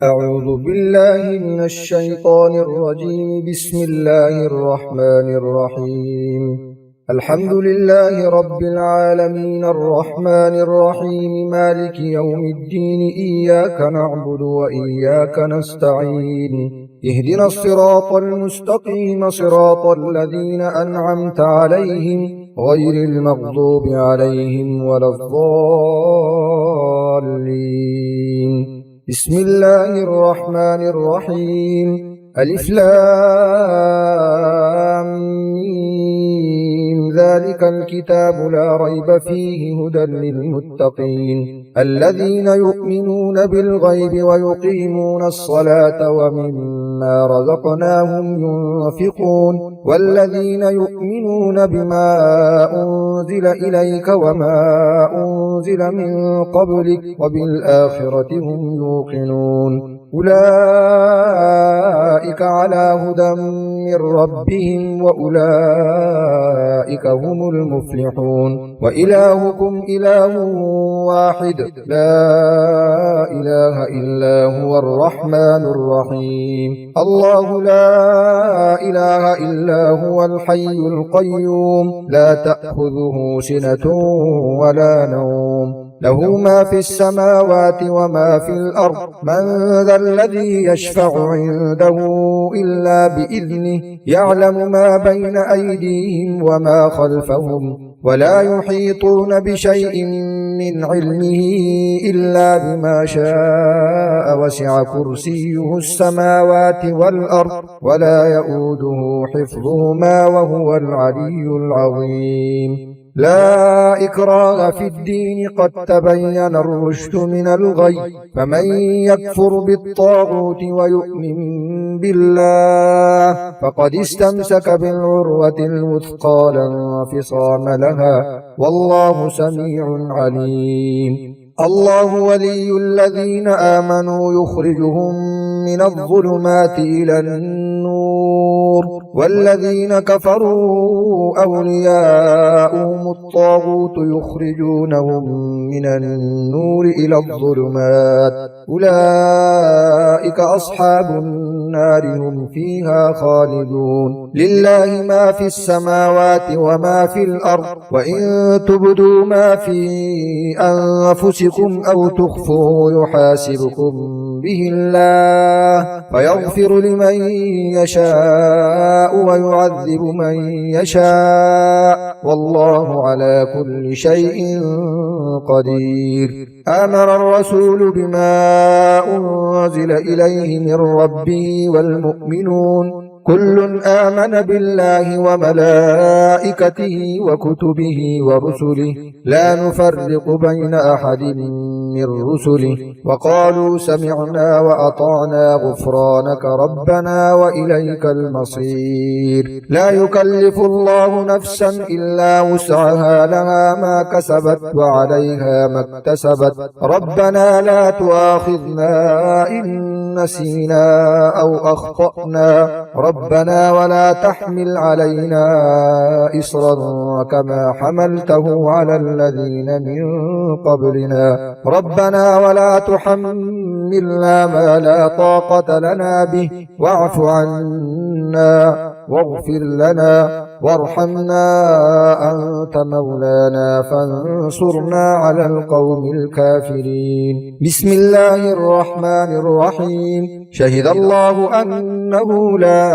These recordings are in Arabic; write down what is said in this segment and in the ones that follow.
أعوذ بالله من الشيطان الرجيم. بسم الله الرحمن الرحيم. الحمد لله رب العالمين الرحمن الرحيم مالك يوم الدين. إياك نعبد وإياك نستعين. اهدنا الصراط المستقيم صراط الذين أنعمت عليهم غير المغضوب عليهم ولا الضالين. بسم الله الرحمن الرحيم. ألف لام ميم. ذلك الكتاب لا ريب فيه هدى للمتقين الذين يؤمنون بالغيب ويقيمون الصلاة ومما رزقناهم ينفقون والذين يؤمنون بما أنزل إليك وما أنزل من قبلك وبالآخرة هم يوقنون أولئك على هدى من ربهم وأولئك هم المفلحون. وإلهكم إله واحد لا إله إلا هو الرحمن الرحيم. الله لا إله إلا هو الحي القيوم لا تأخذه سنة ولا نوم له ما في السماوات وما في الأرض. من ذا الذي يشفع عنده إلا بإذنه يعلم ما بين أيديهم وما خلفهم ولا يحيطون بشيء من علمه إلا بما شاء وسع كرسيه السماوات والأرض ولا يؤوده حفظهما وهو العلي العظيم. لا إكراه في الدين قد تبين الرشد من الغي فمن يكفر بالطاغوت ويؤمن بالله فقد استمسك بالعروة الوثقى لا انفصام لها والله سميع عليم. الله ولي الذين آمنوا يخرجهم من الظلمات إلى النور والذين كفروا أولياؤهم الطاغوت يخرجونهم من النور إلى الظلمات أولئك أصحاب النار هم فيها خالدون. لله ما في السماوات وما في الأرض وإن تبدوا ما في أنفسكم أو تخفوه يحاسبكم به الله فيغفر لمن يشاء ويعذب من يشاء والله على كل شيء قدير. آمن الرسول بما أنزل إليه من ربه والمؤمنون كل آمن بالله وملائكته وكتبه ورسله لا نفرق بين أحد من رسله وقالوا سمعنا وأطعنا غفرانك ربنا وإليك المصير. لا يكلف الله نفسا إلا وسعها لها ما كسبت وعليها ما اكتسبت ربنا لا تؤاخذنا إن نسينا أو أخطأنا ربنا ولا تحمل علينا إصرا كما حملته على الذين من قبلنا ربنا ولا تحملنا ما لا طاقة لنا به واعف عنا واغفر لنا وارحمنا أنت مولانا فانصرنا على القوم الكافرين. بسم الله الرحمن الرحيم. شهد الله أنه لا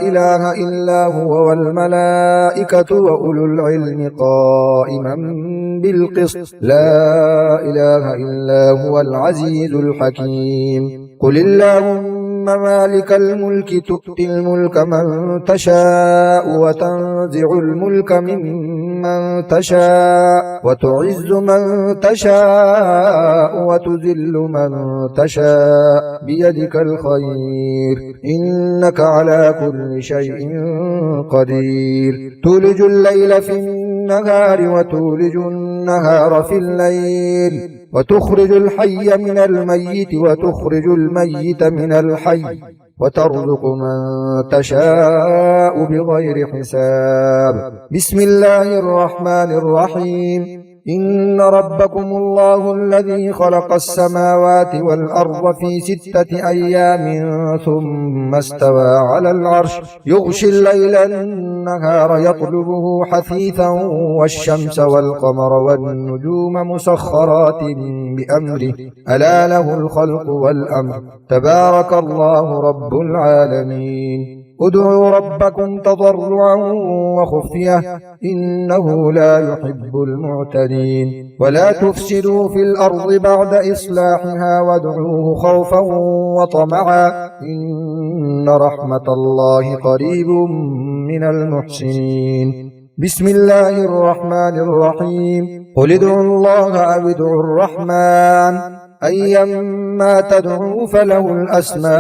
إله إلا هو والملائكة وأولو العلم قائما بالقسط لا إله إلا هو العزيز الحكيم. قل اللهم مالك الملك تؤتي الملك من تشاء وتنزع الملك ممن تشاء وتعز من تشاء وتذل من تشاء بيدك الخير إنك على كل شيء قدير. تولج الليل في النهار وتولج النهار في الليل وتخرج الحي من الميت وتخرج الميت من الحي وترزق من تشاء بغير حساب. بسم الله الرحمن الرحيم. إن ربكم الله الذي خلق السماوات والأرض في 6 أيام ثم استوى على العرش يغشي الليل النهار يطلبه حثيثا والشمس والقمر والنجوم مسخرات بأمره ألا له الخلق والأمر تبارك الله رب العالمين ادعوا ربكم تضرعا وخفية إنه لا يحب المعتدين ولا تفسدوا في الأرض بعد إصلاحها وادعوه خوفا وطمعا إن رحمة الله قريب من المحسنين بسم الله الرحمن الرحيم قل ادعوا الله أو ادعوا الرحمن أيما تدعوا فله الأسماء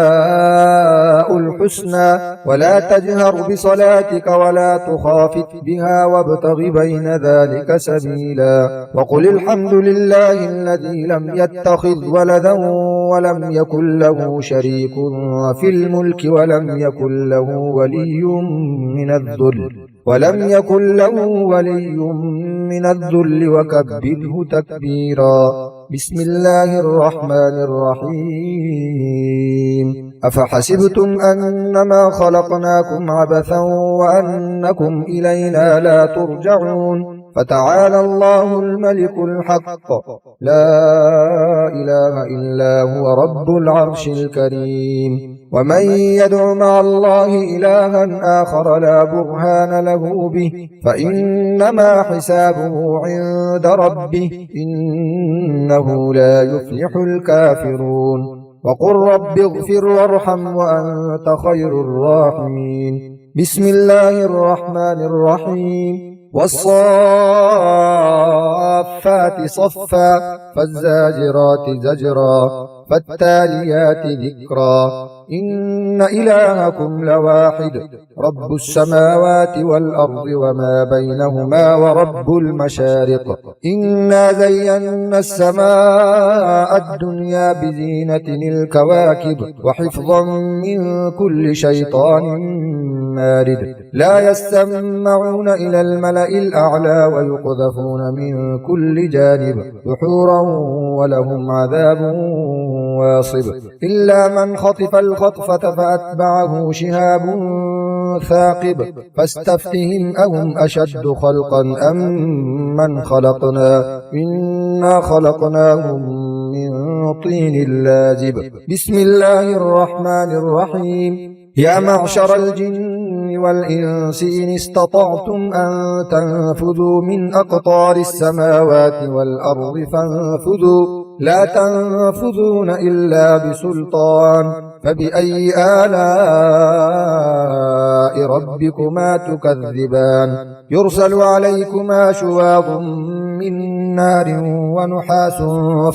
الحسنى ولا تجهر بصلاتك ولا تخافت بها وابتغ بين ذلك سبيلا وقل الحمد لله الذي لم يتخذ ولدا ولم يكن له شريك في الملك ولم يكن له ولي من الذل وكبره تكبيرا بسم الله الرحمن الرحيم أفحسبتم أنما خلقناكم عبثا وأنكم إلينا لا ترجعون فتعالى الله الملك الحق لا إله إلا هو رب العرش الكريم ومن يدع مع الله إلها آخر لا برهان له به فإنما حسابه عند ربه إنه لا يفلح الكافرون وقل رب اغفر وارحم وأنت خير الراحمين بسم الله الرحمن الرحيم والصافات صفا فالزاجرات زجرا فالتاليات ذكرا إن إلهكم لواحد رب السماوات والأرض وما بينهما ورب المشارق إنا زينا السماء الدنيا بزينة الكواكب وحفظا من كل شيطان مارد لا يستمعون إلى الملأ الأعلى ويقذفون من كل جانب دحورا ولهم عذاب واصب إلا من خطف الخطفة فأتبعه شهاب ثاقب فاستفتهم أهم أشد خلقا أم من خلقنا إنا خلقناهم من طين لازب بسم الله الرحمن الرحيم يا معشر الجن والإنس إن استطعتم أن تنفذوا من أقطار السماوات والأرض فانفذوا لا تنفذون إلا بسلطان فبأي آلاء ربكما تكذبان يرسل عليكما شواظ من نار ونحاس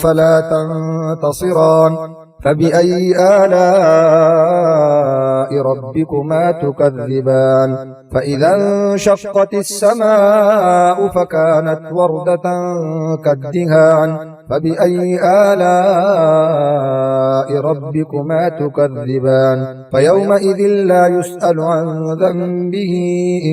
فلا تنتصران فبأي آلاء ربكما تكذبان فإذا انشقت السماء فكانت وردة كالدهان فبأي آلاء ربكما تكذبان فيومئذ لا يسأل عن ذنبه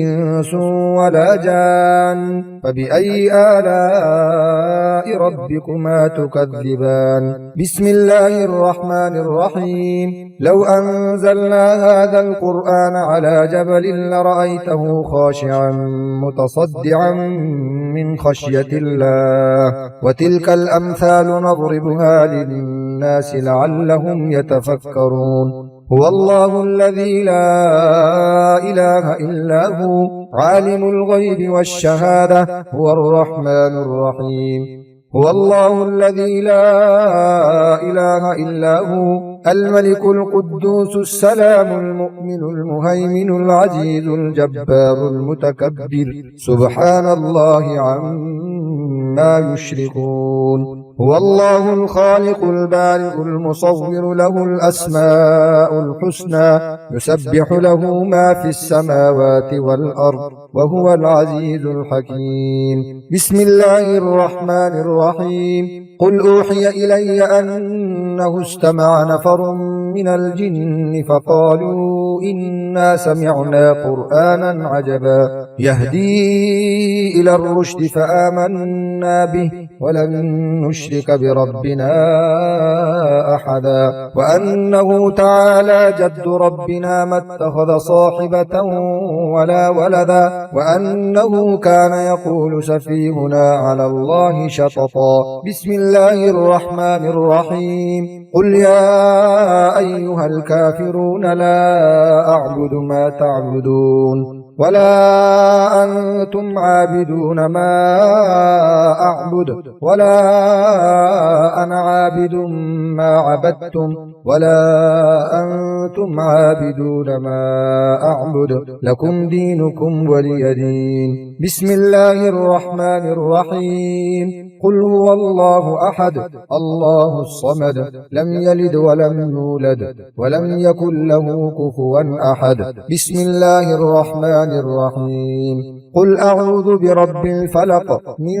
إنس ولا جان فبأي آلاء ربكما تكذبان بسم الله الرحمن الرحيم لو أنزلنا هذا القرآن على جبل لرأيته خاشعا متصدعا من خشية الله وتلك الأمثال نضربها للناس لعلهم يتفكرون هو الله الذي لا إله إلا هو عالم الغيب والشهادة هو الرحمن الرحيم هو الله الذي لا إله إلا هو الملك القدوس السلام المؤمن المهيمن العزيز الجبار المتكبر سبحان الله عما يشركون هو الله الخالق البارئ المصور له الأسماء الحسنى يسبح له ما في السماوات والأرض وهو العزيز الحكيم بسم الله الرحمن الرحيم قل أوحي إلي أنه استمع نفر من الجن فقالوا إنا سمعنا قرآنا عجبا يهدي إلى الرشد فآمنا به ولن نشرك بربنا أحدا وأنه تعالى جد ربنا ما اتخذ صاحبة ولا ولدا وأنه كان يقول سفيهنا على الله شططا بسم الله الرحمن الرحيم قل يا أيها الكافرون لا أعبد ما تعبدون ولا أنتم عابدون ما أعبد ولا أنا عابد ما عبدتم ولا أنتم عابدون ما أعبد لكم دينكم ولي دين بسم الله الرحمن الرحيم قل هو الله أحد الله الصمد لم يلد ولم يولد ولم يكن له كفوا أحد بسم الله الرحمن الرحيم قل أعوذ برب الفلق من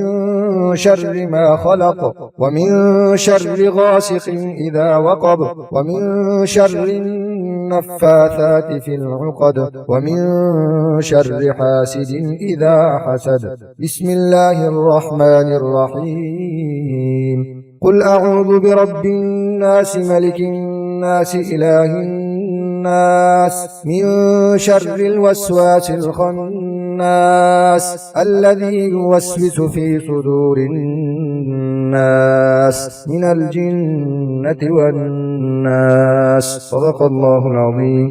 شر ما خلق ومن شر غاسق إذا وقب ومن شر النفاثات في العقد ومن شر حاسد إذا حسد بسم الله الرحمن الرحيم قل أعوذ برب الناس ملك الناس إله الناس من شر الوسواس الخناس الذي يوسوس في صدور الناس من الجنة والناس صدق الله العظيم.